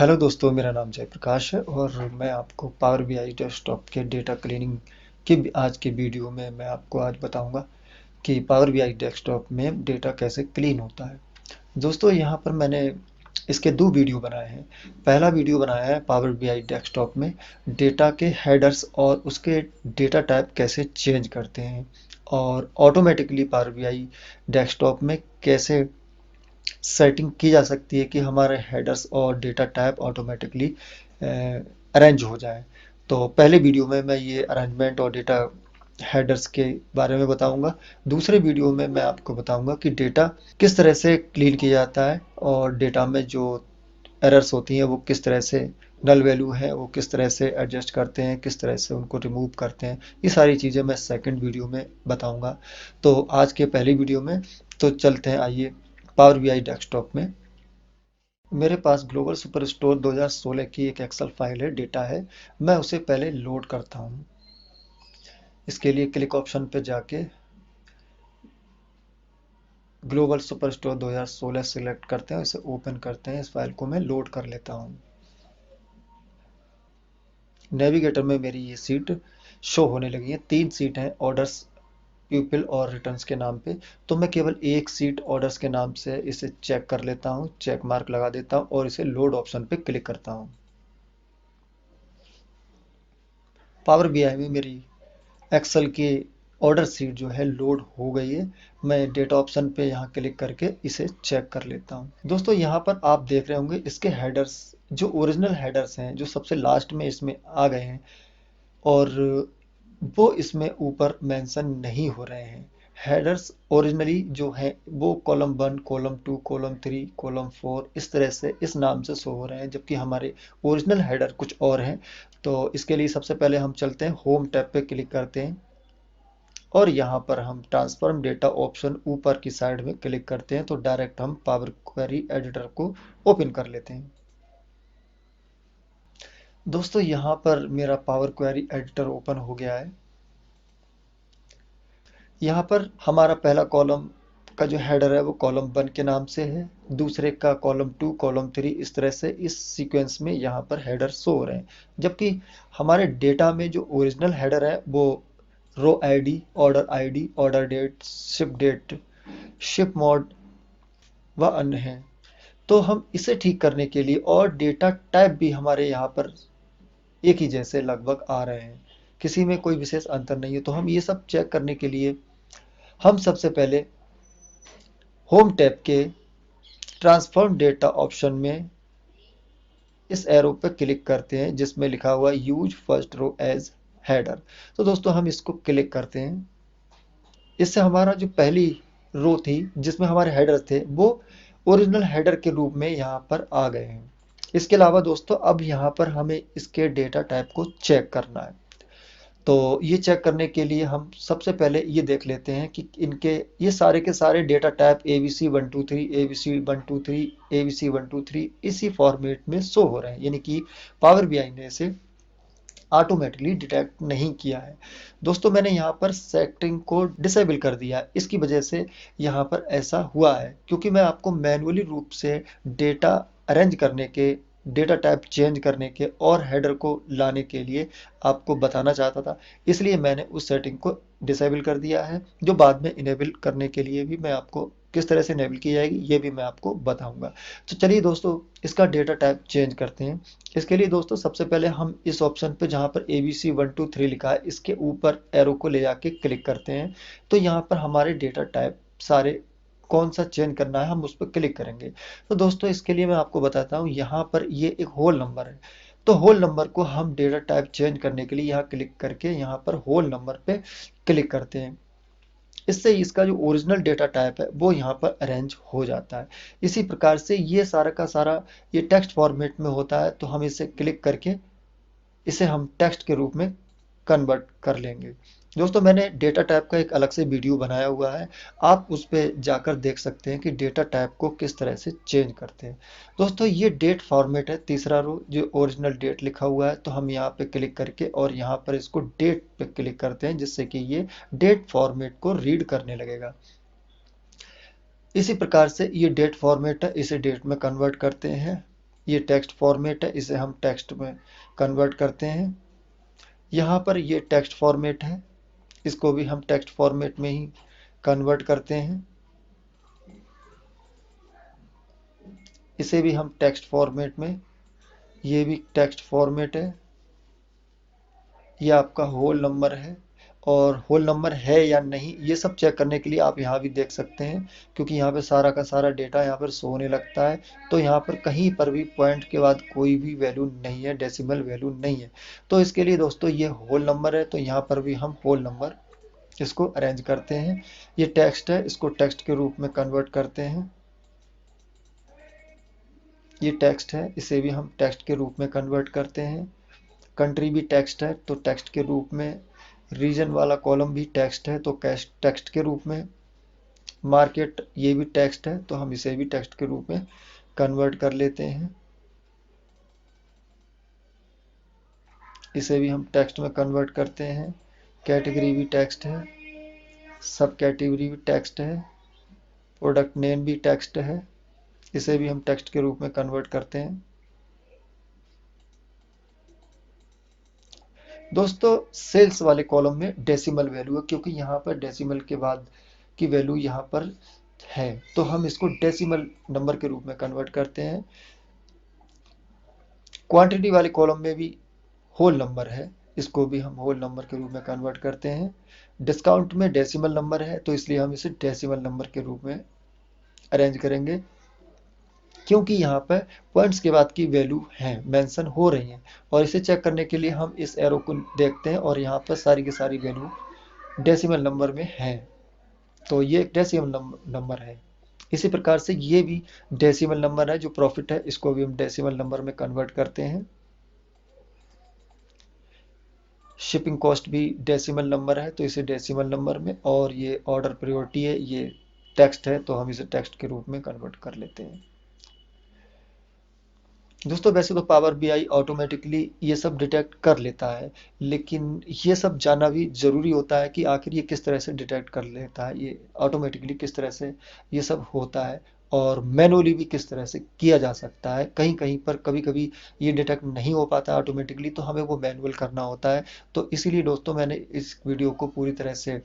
Hello दोस्तों, मेरा नाम जयप्रकाश है और मैं आपको पावर बीआई डेस्कटॉप के डेटा क्लीनिंग की आज के वीडियो में मैं आपको आज बताऊंगा कि पावर बीआई डेस्कटॉप में डेटा कैसे क्लीन होता है। दोस्तों, यहाँ पर मैंने इसके दो वीडियो बनाए हैं। पहला वीडियो बनाया है पावर बीआई डेस्कटॉप में डेटा के हेडर्स और उसके डेटा टाइप कैसे चेंज करते हैं, और ऑटोमेटिकली पावर बीआई डेस्कटॉप में कैसे सेटिंग की जा सकती है कि हमारे हेडर्स और डेटा टाइप ऑटोमेटिकली अरेंज हो जाए। तो पहले वीडियो में मैं ये अरेंजमेंट और डेटा हेडर्स के बारे में बताऊंगा। दूसरे वीडियो में मैं आपको बताऊंगा कि डेटा किस तरह से क्लीन किया जाता है और डेटा में जो एरर्स होती हैं वो किस तरह से, नल वैल्यू है वो किस तरह से एडजस्ट करते हैं, किस तरह से उनको रिमूव करते हैं। ये सारी चीज़ें मैं सेकंड वीडियो में बताऊंगा। तो आज के पहली वीडियो में तो चलते हैं, आइए पावर बीआई डेस्कटॉप में। मेरे पास ग्लोबल सुपरस्टोर 2016 की एक एक्सेल फाइल है, डेटा है। मैं उसे पहले लोड करता हूँ। इसके लिए क्लिक ऑप्शन पे जाके ग्लोबल सुपरस्टोर 2016 सिलेक्ट करते हैं, इसे ओपन करते हैं। इस फाइल को मैं लोड कर लेता हूँ। नेविगेटर में मेरी ये सीट शो होने लगी है। 3 सीट हैं ऑर्डर्स, प्यूपिल और रिटर्न्स के नाम पे। तो मैं केवल एक सीट ऑर्डर्स के नाम से इसे चेक कर लेता हूँ, चेक मार्क लगा देता हूँ और इसे लोड ऑप्शन पे क्लिक करता हूँ। पावर बीआई में मेरी एक्सेल की ऑर्डर सीट जो है लोड हो गई है। मैं डेटा ऑप्शन पे यहाँ क्लिक करके इसे चेक कर लेता हूँ। दोस्तों, यहाँ पर आप देख रहे होंगे इसके हेडर्स, जो ओरिजिनल हेडर्स हैं, जो सबसे लास्ट में इसमें आ गए हैं और वो इसमें ऊपर मेंशन नहीं हो रहे हैं। हेडर्स ओरिजिनली जो है वो कॉलम 1, कॉलम 2, कॉलम 3, कॉलम 4 इस तरह से इस नाम से शो हो रहे हैं, जबकि हमारे ओरिजिनल हेडर कुछ और हैं। तो इसके लिए सबसे पहले हम चलते हैं, होम टैब पे क्लिक करते हैं और यहाँ पर हम ट्रांसफॉर्म डेटा ऑप्शन ऊपर की साइड में क्लिक करते हैं तो डायरेक्ट हम पावर क्वेरी एडिटर को ओपन कर लेते हैं। दोस्तों, यहाँ पर मेरा पावर क्वेरी एडिटर ओपन हो गया है। यहाँ पर हमारा पहला कॉलम का जो हेडर है वो कॉलम 1 के नाम से है, दूसरे का कॉलम 2, कॉलम 3 इस तरह से इस सीक्वेंस में यहाँ पर हेडर शो हो रहे हैं। जबकि हमारे डेटा में जो ओरिजिनल हेडर है वो row ID, order date, ship mode व अन्य हैं। तो हम इसे ठीक करने के लिए, और डेटा टाइप भी हमारे यहाँ पर एक ही जैसे लगभग आ रहे हैं, किसी में कोई विशेष अंतर नहीं है। तो हम ये सब चेक करने के लिए हम सबसे पहले होम टैब के ट्रांसफॉर्म डेटा ऑप्शन में इस एरो पर क्लिक करते हैं जिसमें लिखा हुआ use first row as header. तो दोस्तों, हम इसको क्लिक करते हैं। इससे हमारा जो पहली रो थी जिसमें हमारे हेडर थे वो ओरिजिनल हेडर के रूप में यहाँ पर आ गए हैं। इसके अलावा दोस्तों, अब यहाँ पर हमें इसके डेटा टाइप को चेक करना है। तो ये चेक करने के लिए हम सबसे पहले ये देख लेते हैं कि इनके ये सारे के सारे data type ABC123, ABC123, ABC123 इसी फॉर्मेट में शो हो रहे हैं, यानी कि पावर बीआई ने इसे ऑटोमेटिकली डिटेक्ट नहीं किया है। दोस्तों, मैंने यहाँ पर सेटिंग को डिसेबल कर दिया है। इसकी वजह से यहाँ पर ऐसा हुआ है क्योंकि मैं आपको मैन्युअली रूप से डेटा अरेंज करने के, डेटा टाइप चेंज करने के और हेडर को लाने के लिए आपको बताना चाहता था। इसलिए मैंने उस सेटिंग को डिसेबल कर दिया है, जो बाद में इनेबल करने के लिए भी मैं आपको किस तरह से इनेबल की जाएगी ये भी मैं आपको बताऊंगा। तो चलिए दोस्तों, इसका डेटा टाइप चेंज करते हैं। इसके लिए दोस्तों, सबसे पहले हम इस ऑप्शन पे जहाँ पर ABC123 लिखा है इसके ऊपर एरो को ले जाके क्लिक करते हैं। तो यहाँ पर हमारे डेटा टाइप सारे कौन सा चेंज करना है हम उस पर क्लिक करेंगे। तो दोस्तों, इसके लिए मैं आपको बताता हूँ, यहाँ पर ये एक होल नंबर है। तो होल नंबर को हम डेटा टाइप चेंज करने के लिए यहाँ क्लिक करके यहाँ पर होल नंबर पे क्लिक करते हैं। इससे इसका जो ओरिजिनल डेटा टाइप है वो यहाँ पर अरेंज हो जाता है। इसी प्रकार से ये सारा का सारा ये टेक्स्ट फॉर्मेट में होता है, तो हम इसे क्लिक करके इसे हम टेक्स्ट के रूप में कन्वर्ट कर लेंगे। दोस्तों, मैंने डेटा टाइप का एक अलग से वीडियो बनाया हुआ है, आप उस पर जाकर देख सकते हैं कि डेटा टाइप को किस तरह से चेंज करते हैं। दोस्तों, ये डेट फॉर्मेट है, तीसरा रो जो ओरिजिनल डेट लिखा हुआ है, तो हम यहाँ पे क्लिक करके और यहाँ पर इसको डेट पे क्लिक करते हैं जिससे कि ये डेट फॉर्मेट को रीड करने लगेगा। इसी प्रकार से ये डेट फॉर्मेट है, इसे डेट में कन्वर्ट करते हैं ये टेक्स्ट फॉर्मेट है, इसे हम टेक्स्ट में कन्वर्ट करते हैं। यहाँ पर ये टेक्स्ट फॉर्मेट है, इसको भी हम टेक्स्ट फॉर्मेट में ही कन्वर्ट करते हैं। इसे भी हम टेक्स्ट फॉर्मेट में, ये भी टेक्स्ट फॉर्मेट है। ये आपका होल नंबर है, और होल नंबर है या नहीं ये सब चेक करने के लिए आप यहाँ भी देख सकते हैं, क्योंकि यहाँ पे सारा का सारा डेटा यहाँ पर शो होने लगता है। तो यहाँ पर कहीं पर भी पॉइंट के बाद कोई भी वैल्यू नहीं है, डेसिमल वैल्यू नहीं है। तो इसके लिए दोस्तों ये होल नंबर है, तो यहाँ पर भी हम होल नंबर इसको अरेंज करते हैं। ये टेक्स्ट है, इसको टेक्स्ट के रूप में कन्वर्ट करते हैं। ये टेक्स्ट है, इसे भी हम टेक्स्ट के रूप में कन्वर्ट करते हैं। कंट्री भी टेक्स्ट है, तो टेक्स्ट के रूप में। रीजन वाला कॉलम भी टेक्स्ट है, तो टेक्स्ट के रूप में। मार्केट ये भी टेक्स्ट है, तो हम इसे भी टेक्स्ट के रूप में कन्वर्ट कर लेते हैं। इसे भी हम टेक्स्ट में कन्वर्ट करते हैं। कैटेगरी भी टेक्स्ट है, सब कैटेगरी भी टेक्स्ट है, प्रोडक्ट नेम भी टेक्स्ट है, इसे भी हम टेक्स्ट के रूप में कन्वर्ट करते हैं। दोस्तों सेल्स वाले कॉलम में डेसिमल वैल्यू है, क्योंकि यहाँ पर डेसिमल के बाद की वैल्यू यहाँ पर है, तो हम इसको डेसिमल नंबर के रूप में कन्वर्ट करते हैं। क्वांटिटी वाले कॉलम में भी होल नंबर है, इसको भी हम होल नंबर के रूप में कन्वर्ट करते हैं। डिस्काउंट में डेसिमल नंबर है, तो इसलिए हम इसे डेसिमल नंबर के रूप में अरेंज करेंगे, क्योंकि यहाँ पर पॉइंट्स के बाद की वैल्यू है मेंशन हो रही हैं। और इसे चेक करने के लिए हम इस एरो को देखते हैं, और यहाँ पर सारी की सारी वैल्यू डेसिमल नंबर में है, तो ये एक डेसिमल नंबर है। इसी प्रकार से ये भी डेसिमल नंबर है, जो प्रॉफिट है इसको भी हम डेसिमल नंबर में कन्वर्ट करते हैं। शिपिंग कॉस्ट भी डेसिमल नंबर है, तो इसे डेसिमल नंबर में। और ये ऑर्डर प्रायोरिटी है, ये टेक्स्ट है, तो हम इसे टेक्स्ट के रूप में कन्वर्ट कर लेते हैं। दोस्तों वैसे तो पावर बीआई ऑटोमेटिकली ये सब डिटेक्ट कर लेता है, लेकिन ये सब जानना भी ज़रूरी होता है कि आखिर ये किस तरह से डिटेक्ट कर लेता है, ये ऑटोमेटिकली किस तरह से ये सब होता है, और मैनुअली भी किस तरह से किया जा सकता है। कहीं कहीं पर कभी कभी ये डिटेक्ट नहीं हो पाता ऑटोमेटिकली, तो हमें वो मैनुअल करना होता है। तो इसीलिए दोस्तों मैंने इस वीडियो को पूरी तरह से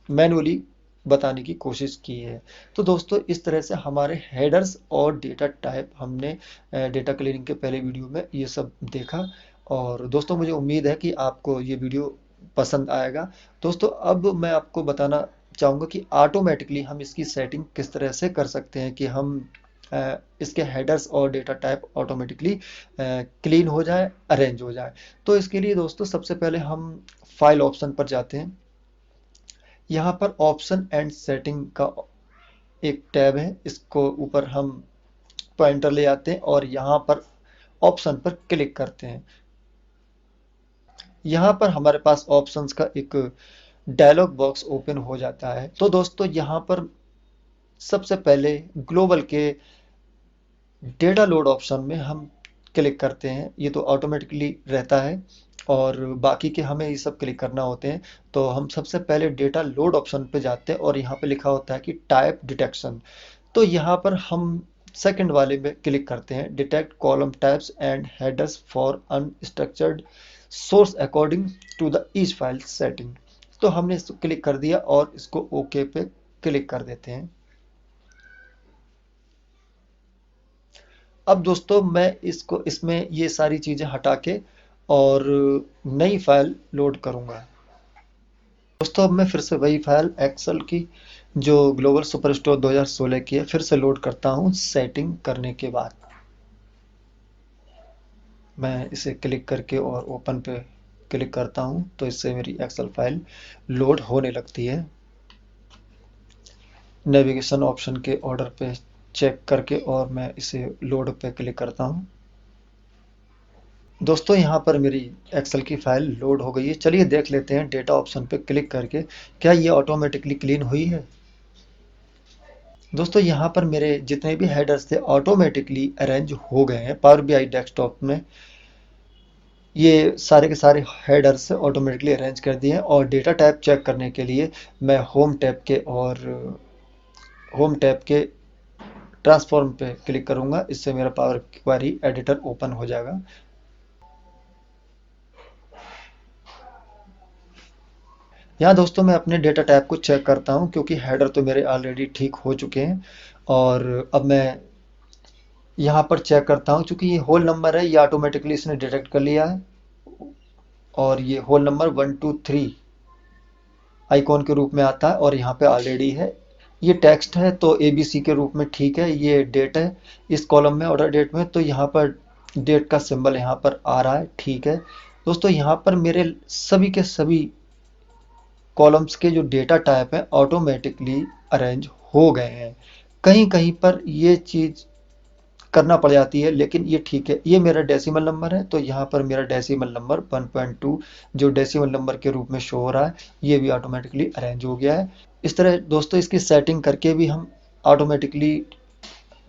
मैनुअली बताने की कोशिश की है। तो दोस्तों इस तरह से हमारे हेडर्स और डेटा टाइप हमने डेटा क्लीनिंग के पहले वीडियो में ये सब देखा। और दोस्तों मुझे उम्मीद है कि आपको ये वीडियो पसंद आएगा। दोस्तों अब मैं आपको बताना चाहूँगा कि ऑटोमेटिकली हम इसकी सेटिंग किस तरह से कर सकते हैं कि हम इसके हेडर्स और डेटा टाइप ऑटोमेटिकली क्लीन हो जाए, अरेंज हो जाए। तो इसके लिए दोस्तों सबसे पहले हम फाइल ऑप्शन पर जाते हैं। यहाँ पर ऑप्शन एंड सेटिंग का एक टैब है, इसको ऊपर हम पॉइंटर ले आते हैं और यहाँ पर ऑप्शन पर क्लिक करते हैं। यहाँ पर हमारे पास ऑप्शंस का एक डायलॉग बॉक्स ओपन हो जाता है। तो दोस्तों यहाँ पर सबसे पहले ग्लोबल के डेटा लोड ऑप्शन में हम क्लिक करते हैं। ये तो ऑटोमेटिकली रहता है, और बाकी के हमें ये सब क्लिक करना होते हैं। तो हम सबसे पहले डेटा लोड ऑप्शन पे जाते हैं, और यहाँ पे लिखा होता है कि टाइप डिटेक्शन। तो यहाँ पर हम सेकंड वाले में क्लिक करते हैं, detect column types and headers for unstructured source according to the each file setting. तो हमने इसको क्लिक कर दिया और इसको ओके पे क्लिक कर देते हैं। अब दोस्तों मैं इसमें ये सारी चीज़ें हटा के और नई फाइल लोड करूँगा। दोस्तों अब मैं फिर से वही फाइल एक्सेल की जो ग्लोबल सुपरस्टोर 2016 की है फिर से लोड करता हूँ। सेटिंग करने के बाद मैं इसे क्लिक करके और ओपन पे क्लिक करता हूँ, तो इससे मेरी एक्सेल फाइल लोड होने लगती है। नेविगेशन ऑप्शन के ऑर्डर पे चेक करके और मैं इसे लोड पे क्लिक करता हूँ। दोस्तों यहाँ पर मेरी एक्सेल की फाइल लोड हो गई है। चलिए देख लेते हैं डेटा ऑप्शन पे क्लिक करके क्या ये ऑटोमेटिकली क्लीन हुई है। दोस्तों यहाँ पर मेरे जितने भी हेडर्स थे ऑटोमेटिकली अरेंज हो गए हैं पावर बीआई डेस्कटॉप में। ये सारे के सारे हेडर्स ऑटोमेटिकली अरेंज कर दिए हैं। और डेटा टाइप चेक करने के लिए मैं होम टैब के ट्रांसफॉर्म पे क्लिक करूंगा, इससे मेरा पावर क्वेरी एडिटर ओपन हो जाएगा। यहाँ दोस्तों मैं अपने डेटा टाइप को चेक करता हूँ, क्योंकि हेडर तो मेरे ऑलरेडी ठीक हो चुके हैं। और अब मैं यहाँ पर चेक करता हूँ, चूंकि ये होल नंबर है, ये ऑटोमेटिकली इसने डिटेक्ट कर लिया है। और ये होल नंबर 123 आइकॉन के रूप में आता है और यहाँ पे ऑलरेडी है। ये टेक्स्ट है तो ABC के रूप में ठीक है। ये डेट है इस कॉलम में, ऑर्डर डेट में, तो यहाँ पर डेट का सिंबल यहाँ पर आ रहा है, ठीक है। दोस्तों यहाँ पर मेरे सभी के सभी कॉलम्स के जो डेटा टाइप है ऑटोमेटिकली अरेंज हो गए हैं। कहीं कहीं पर ये चीज़ करना पड़ जाती है, लेकिन ये ठीक है। ये मेरा डेसिमल नंबर है, तो यहाँ पर मेरा डेसिमल नंबर 1.2 जो डेसिमल नंबर के रूप में शो हो रहा है, ये भी ऑटोमेटिकली अरेंज हो गया है। इस तरह दोस्तों इसकी सेटिंग करके भी हम ऑटोमेटिकली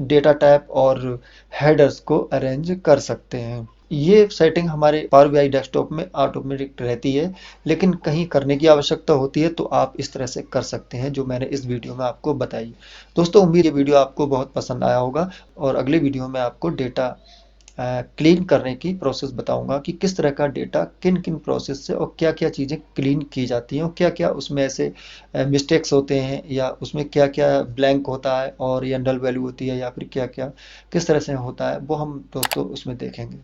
डेटा टाइप और हेडर्स को अरेंज कर सकते हैं। ये सेटिंग हमारे पावर बीआई डेस्कटॉप में ऑटोमेटिक रहती है, लेकिन कहीं करने की आवश्यकता होती है तो आप इस तरह से कर सकते हैं, जो मैंने इस वीडियो में आपको बताई। दोस्तों उम्मीद ये वीडियो आपको बहुत पसंद आया होगा, और अगले वीडियो में आपको डेटा क्लीन करने की प्रोसेस बताऊंगा कि किस तरह का डेटा किन किन प्रोसेस से और क्या क्या चीज़ें क्लीन की जाती हैं, और क्या क्या उसमें ऐसे मिस्टेक्स होते हैं, या उसमें क्या क्या ब्लैंक होता है और या नल वैल्यू होती है, या फिर क्या क्या किस तरह से होता है, वो हम दोस्तों उसमें देखेंगे।